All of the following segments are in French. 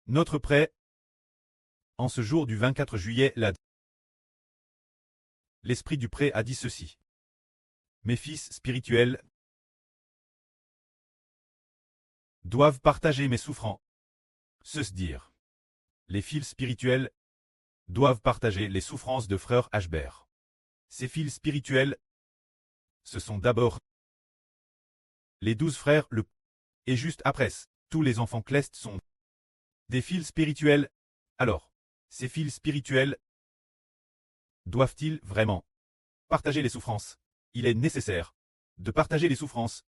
Notre prêt. En ce jour du 24 juillet, l'esprit du prêt a dit ceci. Mes fils spirituels doivent partager mes souffrances. Se dire. Les fils spirituels doivent partager les souffrances de frère Ashbert. Ces fils spirituels, ce sont d'abord les 12 frères, et juste après, tous les enfants clestes sont des fils spirituels. Alors, ces fils spirituels doivent-ils vraiment partager les souffrances? Il est nécessaire de partager les souffrances,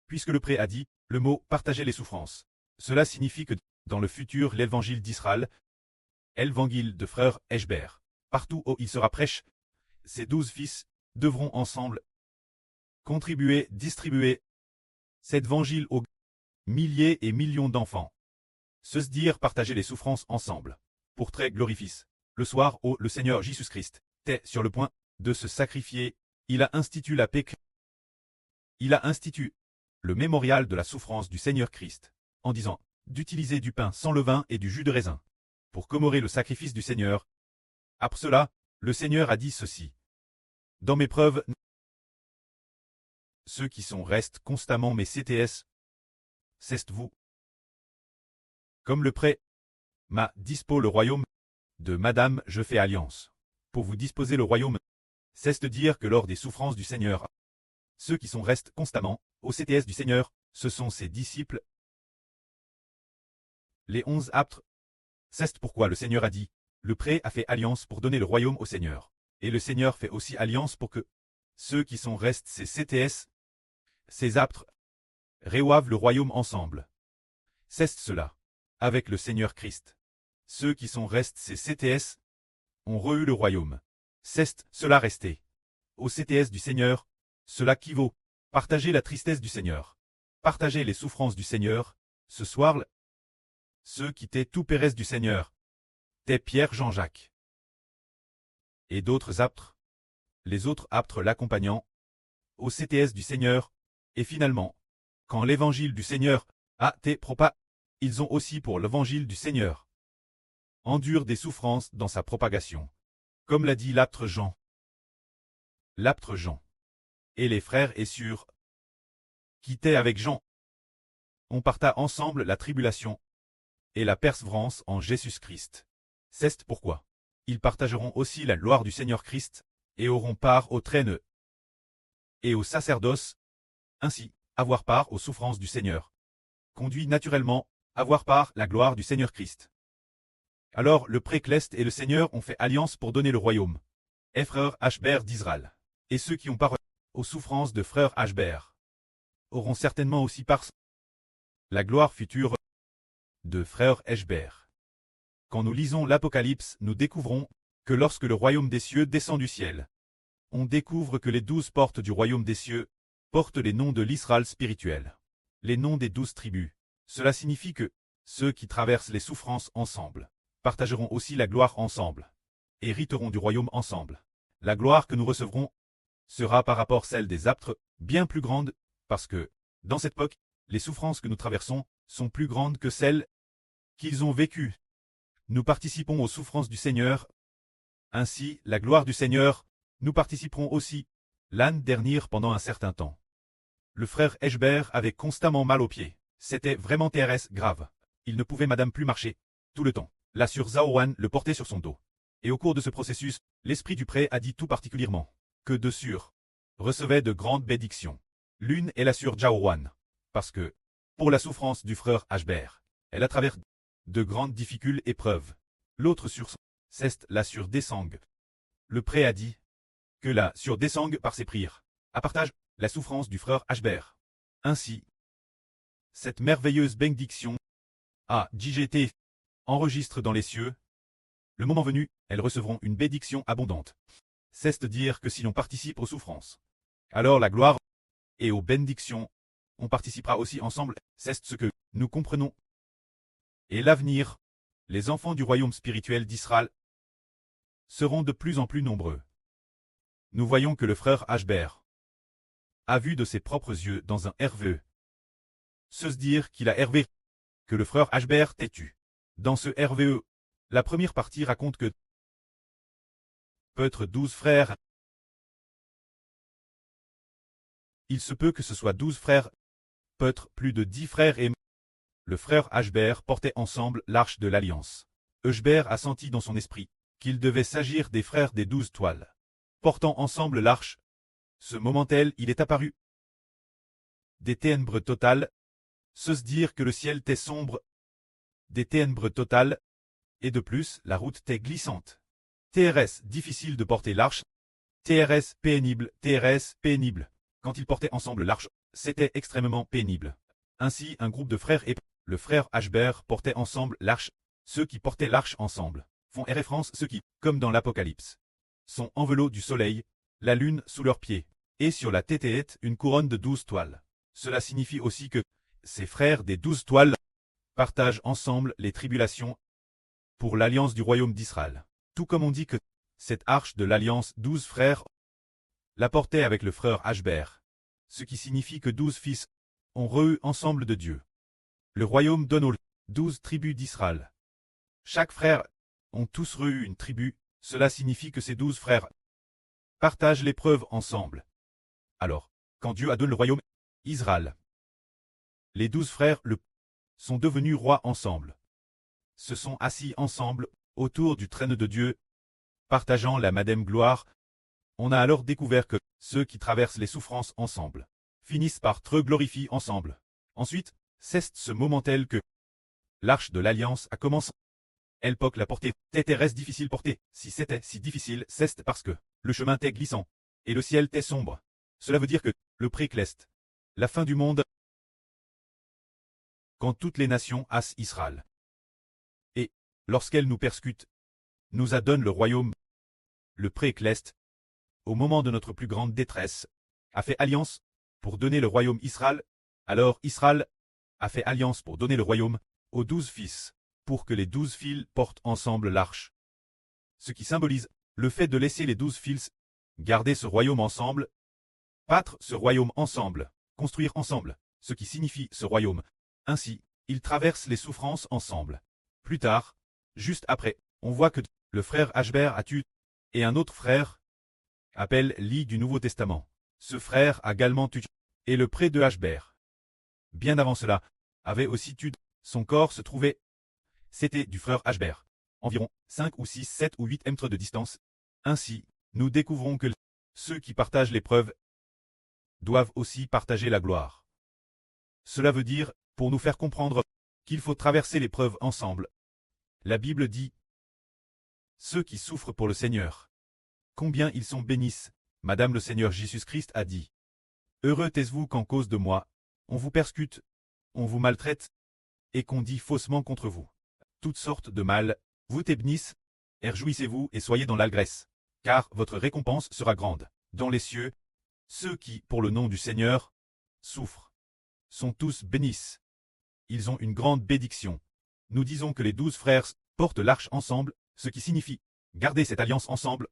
puisque le prêtre a dit le mot « partager les souffrances ». Cela signifie que, dans le futur, l'évangile d'Israël, l'évangile de frère Ashbert, partout où il sera prêche, ces 12 fils devront ensemble contribuer, distribuer cet évangile aux milliers et millions d'enfants. Se dire partager les souffrances ensemble. Pour très glorifie. Le soir où le Seigneur Jésus-Christ était sur le point de se sacrifier, il a institué la paix. Il a institué le mémorial de la souffrance du Seigneur Christ, en disant d'utiliser du pain sans levain et du jus de raisin, pour commémorer le sacrifice du Seigneur. Après cela, le Seigneur a dit ceci. Dans mes preuves, ceux qui sont restent constamment mes CTS, c'est vous. Comme le prêt m'a dispo le royaume de Madame, je fais alliance. Pour vous disposer le royaume, c'est de dire que lors des souffrances du Seigneur, ceux qui sont restent constamment au CTS du Seigneur, ce sont ses disciples. Les 11 apôtres. C'est pourquoi le Seigneur a dit, le prêt a fait alliance pour donner le royaume au Seigneur. Et le Seigneur fait aussi alliance pour que ceux qui sont restent ses CTS, ses apôtres, reçoivent le royaume ensemble. C'est cela. Avec le Seigneur Christ. Ceux qui sont restés ces CTS ont reçu le royaume. C'est cela resté. Au CTS du Seigneur, cela qui vaut. Partager la tristesse du Seigneur. Partager les souffrances du Seigneur. Ce soir, ceux qui étaient tout pérès du Seigneur. T'es Pierre Jean-Jacques. Et d'autres apôtres. Les autres apôtres l'accompagnant. Au CTS du Seigneur. Et finalement, quand l'évangile du Seigneur a été propagé, ils ont aussi pour l'évangile du Seigneur endure des souffrances dans sa propagation. Comme l'a dit l'apôtre Jean. L'apôtre Jean. Et les frères et sœurs qui étaient avec Jean. On parta ensemble la tribulation et la persévérance en Jésus-Christ. C'est pourquoi ils partageront aussi la gloire du Seigneur Christ et auront part aux traîneux et au sacerdoce, ainsi avoir part aux souffrances du Seigneur. Conduit naturellement, avoir part la gloire du Seigneur Christ. Alors le pré-cleste et le Seigneur ont fait alliance pour donner le royaume. Et frère Ashbert d'Israël. Et ceux qui ont part aux souffrances de frère Ashbert auront certainement aussi part la gloire future de frère Ashbert. Quand nous lisons l'Apocalypse, nous découvrons que lorsque le royaume des cieux descend du ciel, on découvre que les 12 portes du royaume des cieux portent les noms de l'Israël spirituel. Les noms des 12 tribus. Cela signifie que ceux qui traversent les souffrances ensemble partageront aussi la gloire ensemble, hériteront du royaume ensemble. La gloire que nous recevrons sera par rapport à celle des apôtres bien plus grande, parce que, dans cette époque, les souffrances que nous traversons sont plus grandes que celles qu'ils ont vécues. Nous participons aux souffrances du Seigneur. Ainsi, la gloire du Seigneur, nous participerons aussi, l'année dernière pendant un certain temps. Le frère Ashbert avait constamment mal aux pieds. C'était vraiment TRS grave. Il ne pouvait madame plus marcher, tout le temps. La sœur Zaowan le portait sur son dos. Et au cours de ce processus, l'esprit du prêtre a dit tout particulièrement que deux sœurs recevaient de grandes bénédictions. L'une est la sœur Zaowan, parce que, pour la souffrance du frère Ashbert, elle a traversé de grandes difficultés et épreuves. L'autre sœur, c'est la sœur Desang. Le prêtre a dit que la sœur Desang par ses prières a partagé la souffrance du frère Ashbert. Ainsi, cette merveilleuse bénédiction a JGT enregistre dans les cieux. Le moment venu, elles recevront une bénédiction abondante. C'est dire que si l'on participe aux souffrances, alors la gloire et aux bénédictions, on participera aussi ensemble. C'est ce que nous comprenons. Et l'avenir, les enfants du royaume spirituel d'Israël seront de plus en plus nombreux. Nous voyons que le frère Ashbert a vu de ses propres yeux dans un RVE se dire qu'il a hervé que le frère Ashbert t'ait tu. Dans ce RVE, la première partie raconte que peut-être 12 frères. Il se peut que ce soit 12 frères, peut-être plus de 10 frères et le frère Ashbert portaient ensemble l'arche de l'Alliance. Ashbert a senti dans son esprit qu'il devait s'agir des frères des 12 toiles. Portant ensemble l'arche, ce moment tel il est apparu des ténèbres totales, se dire que le ciel t'est sombre, des ténèbres totales, et de plus la route t'est glissante. TRS difficile de porter l'arche, TRS pénible, TRS pénible. Quand ils portaient ensemble l'arche, c'était extrêmement pénible. Ainsi un groupe de frères et le frère Ashbert portait ensemble l'arche, ceux qui portaient l'arche ensemble font référence ceux qui, comme dans l'Apocalypse, sont enveloppés du soleil, la lune sous leurs pieds, et sur la tête une couronne de 12 toiles. Cela signifie aussi que ces frères des 12 toiles partagent ensemble les tribulations pour l'alliance du royaume d'Israël. Tout comme on dit que cette arche de l'alliance 12 frères la portait avec le frère Ashbert, ce qui signifie que 12 fils ont reçu ensemble de Dieu. Le royaume donne aux 12 tribus d'Israël. Chaque frère ont tous reçu une tribu, cela signifie que ces 12 frères partagent l'épreuve ensemble. Alors, quand Dieu a donné le royaume, Israël, les 12 frères sont devenus rois ensemble. Se sont assis ensemble, autour du trône de Dieu, partageant la Madame gloire. On a alors découvert que ceux qui traversent les souffrances ensemble finissent par te glorifier ensemble. Ensuite, c'est ce moment tel que l'arche de l'Alliance a commencé. Elle poque la portée, reste difficile portée. Si c'était si difficile, c'est parce que le chemin t'est glissant, et le ciel t'est sombre. Cela veut dire que le précleste, la fin du monde, quand toutes les nations hassent Israël. Et, lorsqu'elles nous persécutent, nous adonnent le royaume, le précleste, au moment de notre plus grande détresse, a fait alliance pour donner le royaume Israël. Alors Israël a fait alliance pour donner le royaume aux 12 fils, pour que les 12 fils portent ensemble l'arche. Ce qui symbolise le fait de laisser les 12 fils garder ce royaume ensemble, battre ce royaume ensemble, construire ensemble, ce qui signifie ce royaume. Ainsi, ils traversent les souffrances ensemble. Plus tard, juste après, on voit que le frère Ashbert a tué, et un autre frère, appelle Lit du Nouveau Testament. Ce frère a également tué, et le prêtre de Ashbert. Bien avant cela, avait aussi tué, son corps se trouvait, c'était du frère Ashbert. Environ 5 ou 6, 7 ou 8 mètres de distance. Ainsi, nous découvrons que ceux qui partagent l'épreuve doivent aussi partager la gloire. Cela veut dire, pour nous faire comprendre, qu'il faut traverser l'épreuve ensemble. La Bible dit, ceux qui souffrent pour le Seigneur, combien ils sont bénis. Madame le Seigneur Jésus-Christ a dit, heureux êtes-vous qu'en cause de moi, on vous persécute, on vous maltraite, et qu'on dit faussement contre vous toutes sortes de mal, vous bénissez, et réjouissez-vous et soyez dans l'allégresse, car votre récompense sera grande. Dans les cieux, ceux qui, pour le nom du Seigneur, souffrent, sont tous bénis. Ils ont une grande bénédiction. Nous disons que les 12 frères portent l'arche ensemble, ce qui signifie garder cette alliance ensemble,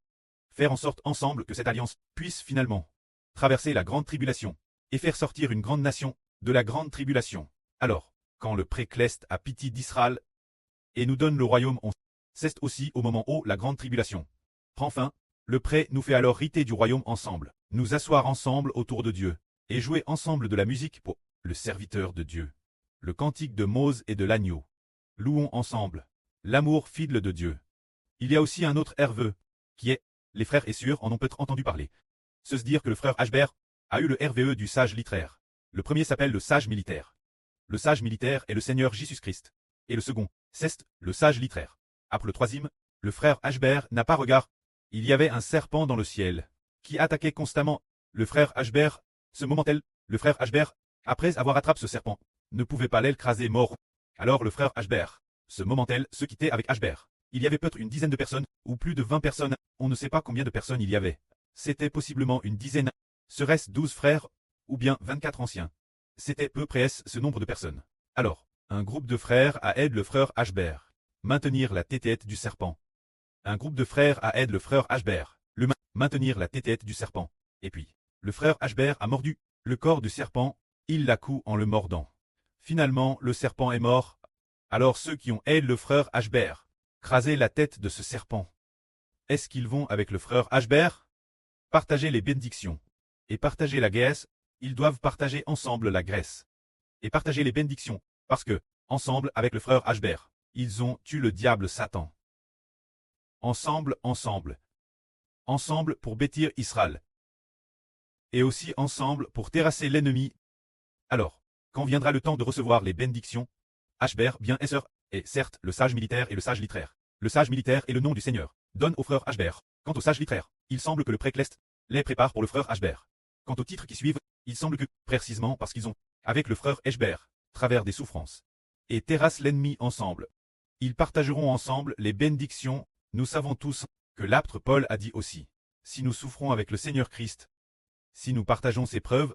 faire en sorte ensemble que cette alliance puisse finalement traverser la grande tribulation, et faire sortir une grande nation de la grande tribulation. Alors, quand le précleste a pitié d'Israël, et nous donne le royaume, c'est aussi au moment où la grande tribulation prend fin, le pré nous fait alors riter du royaume ensemble, nous asseoir ensemble autour de Dieu, et jouer ensemble de la musique pour le serviteur de Dieu. Le cantique de Mose et de l'agneau. Louons ensemble l'amour fidèle de Dieu. Il y a aussi un autre RVE, qui est, les frères et sœurs en ont peut-être entendu parler. Se dire que le frère Ashbert a eu le RVE du sage littéraire. Le premier s'appelle le sage militaire. Le sage militaire est le Seigneur Jésus-Christ. Et le second, c'est le sage littéraire. Après le troisième, le frère Ashbert n'a pas regard. Il y avait un serpent dans le ciel, qui attaquait constamment le frère Ashbert. Ce moment tel, le frère Ashbert, après avoir attrapé ce serpent, ne pouvait pas l'écraser mort. Alors le frère Ashbert, ce moment tel, se quittait avec Ashbert. Il y avait peut-être une dizaine de personnes, ou plus de 20 personnes, on ne sait pas combien de personnes il y avait. C'était possiblement une dizaine, serait-ce 12 frères, ou bien 24 anciens. C'était peu près ce nombre de personnes. Alors, un groupe de frères a aidé le frère Ashbert maintenir la tête du serpent. Un groupe de frères a aidé le frère Ashbert maintenir la tête du serpent. Et puis, le frère Ashbert a mordu le corps du serpent, il l'a coupé en le mordant. Finalement, le serpent est mort. Alors ceux qui ont aidé le frère Ashbert, craser la tête de ce serpent. Est-ce qu'ils vont avec le frère Ashbert? Partager les bénédictions. Et partager la graisse, ils doivent partager ensemble la graisse. Et partager les bénédictions, parce que, ensemble avec le frère Ashbert, ils ont tué le diable Satan. Ensemble, ensemble. Ensemble pour bâtir Israël. Et aussi ensemble pour terrasser l'ennemi. Alors, quand viendra le temps de recevoir les bénédictions, Ashbert, bien et sœur, est certes le sage militaire et le sage littéraire. Le sage militaire est le nom du Seigneur. Donne au frère Ashbert. Quant au sage littéraire, il semble que le précleste les prépare pour le frère Ashbert. Quant aux titres qui suivent, il semble que, précisément parce qu'ils ont, avec le frère Ashbert, travers des souffrances, et terrassent l'ennemi ensemble. Ils partageront ensemble les bénédictions. Nous savons tous que l'apôtre Paul a dit aussi, si nous souffrons avec le Seigneur Christ, si nous partageons ses preuves,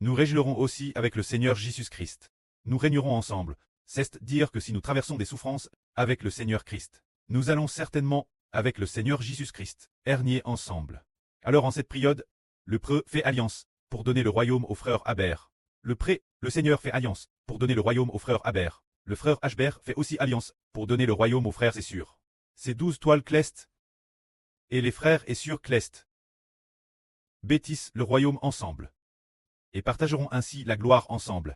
nous réjouirons aussi avec le Seigneur Jésus-Christ. Nous régnerons ensemble, c'est-à-dire que si nous traversons des souffrances avec le Seigneur Christ, nous allons certainement, avec le Seigneur Jésus-Christ, régner ensemble. Alors en cette période, le preux fait alliance pour donner le royaume au frère Ashbert. Le Seigneur fait alliance pour donner le royaume au frère Ashbert. Le frère Ashbert fait aussi alliance pour donner le royaume aux frères Essur. Ces 12 toiles clestes et les frères Essur clestes bâtissent le royaume ensemble et partageront ainsi la gloire ensemble.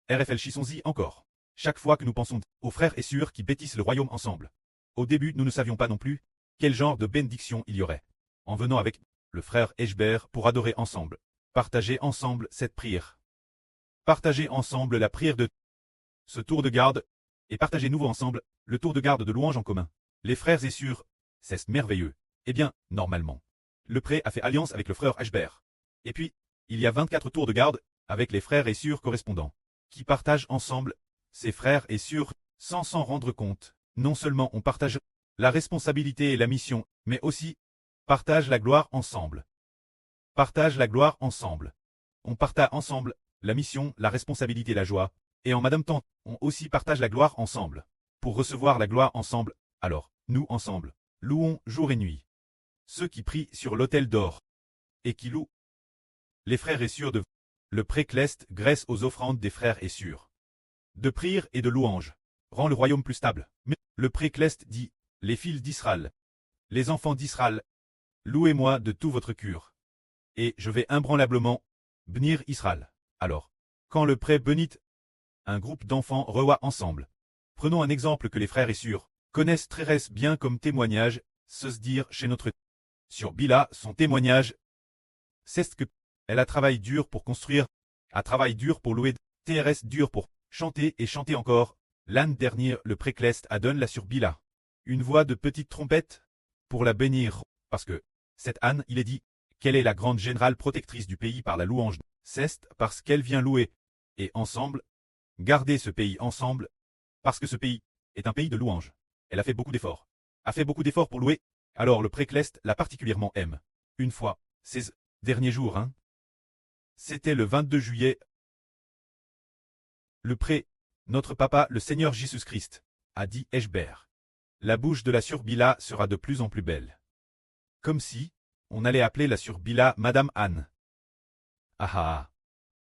Réfléchissons-y encore. Chaque fois que nous pensons aux frères Essur qui bâtissent le royaume ensemble, au début nous ne savions pas non plus quel genre de bénédiction il y aurait. En venant avec le frère Ashbert pour adorer ensemble, partager ensemble cette prière. Partager ensemble la prière de ce tour de garde, et partager nouveau ensemble le tour de garde de louange en commun. Les frères Essur, c'est merveilleux. Eh bien, normalement, le prêtre a fait alliance avec le frère Ashbert. Et puis, il y a 24 tours de garde, avec les frères Essur correspondants, qui partagent ensemble, ces frères Essur, sans s'en rendre compte. Non seulement on partage la responsabilité et la mission, mais aussi, partage la gloire ensemble. Partage la gloire ensemble. On partage ensemble la mission, la responsabilité, la joie, et en même temps, on aussi partage la gloire ensemble. Pour recevoir la gloire ensemble, alors, nous ensemble, louons jour et nuit. Ceux qui prient sur l'autel d'or, et qui louent les frères Essur de le précleste graisse aux offrandes des frères Essur. De prière et de louange, rend le royaume plus stable. Mais le précleste dit, les fils d'Israël, les enfants d'Israël, louez-moi de tout votre cœur. Et je vais imbranlablement bénir Israël. Alors, quand le prêtre bénit, un groupe d'enfants revoit ensemble. Prenons un exemple que les frères Essur connaissent très bien comme témoignage, se dire chez notre sur Bila, son témoignage, c'est que elle a travaillé dur pour construire, a travaillé dur pour louer, TRS dur pour chanter et chanter encore. L'année dernière, le précleste a donné la sur Bila une voix de petite trompette pour la bénir, parce que cette Anne, il est dit qu'elle est la grande générale protectrice du pays par la louange. C'est parce qu'elle vient louer, et ensemble, garder ce pays ensemble, parce que ce pays est un pays de louange. Elle a fait beaucoup d'efforts. A fait beaucoup d'efforts pour louer, alors le précleste l'a particulièrement aime. Une fois, ces derniers jours, c'était le 22 juillet. Le notre papa, le Seigneur Jésus-Christ, a dit Ashbert. La bouche de la surbila sera de plus en plus belle. Comme si, on allait appeler la surbila Madame Anne. Ah ah.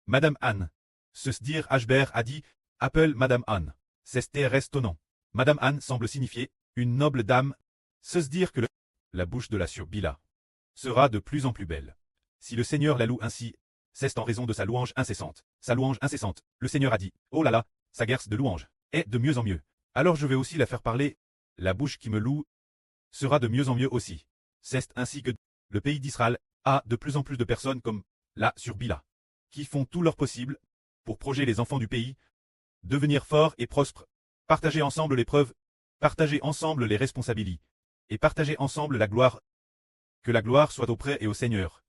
Madame Anne. Se dire Ashbert a dit, appelle Madame Anne. C'est étonnant. Madame Anne semble signifier, une noble dame. Se dire que la bouche de la surbila sera de plus en plus belle. Si le Seigneur la loue ainsi, c'est en raison de sa louange incessante. Sa louange incessante. Le Seigneur a dit, oh là là, sa guerre de louange est de mieux en mieux. Alors je vais aussi la faire parler. La bouche qui me loue sera de mieux en mieux aussi. C'est ainsi que le pays d'Israël a de plus en plus de personnes comme la surbila, qui font tout leur possible pour projeter les enfants du pays, devenir forts et prospres, partager ensemble l'épreuve, partager ensemble les responsabilités, et partager ensemble la gloire. Que la gloire soit auprès et au Seigneur.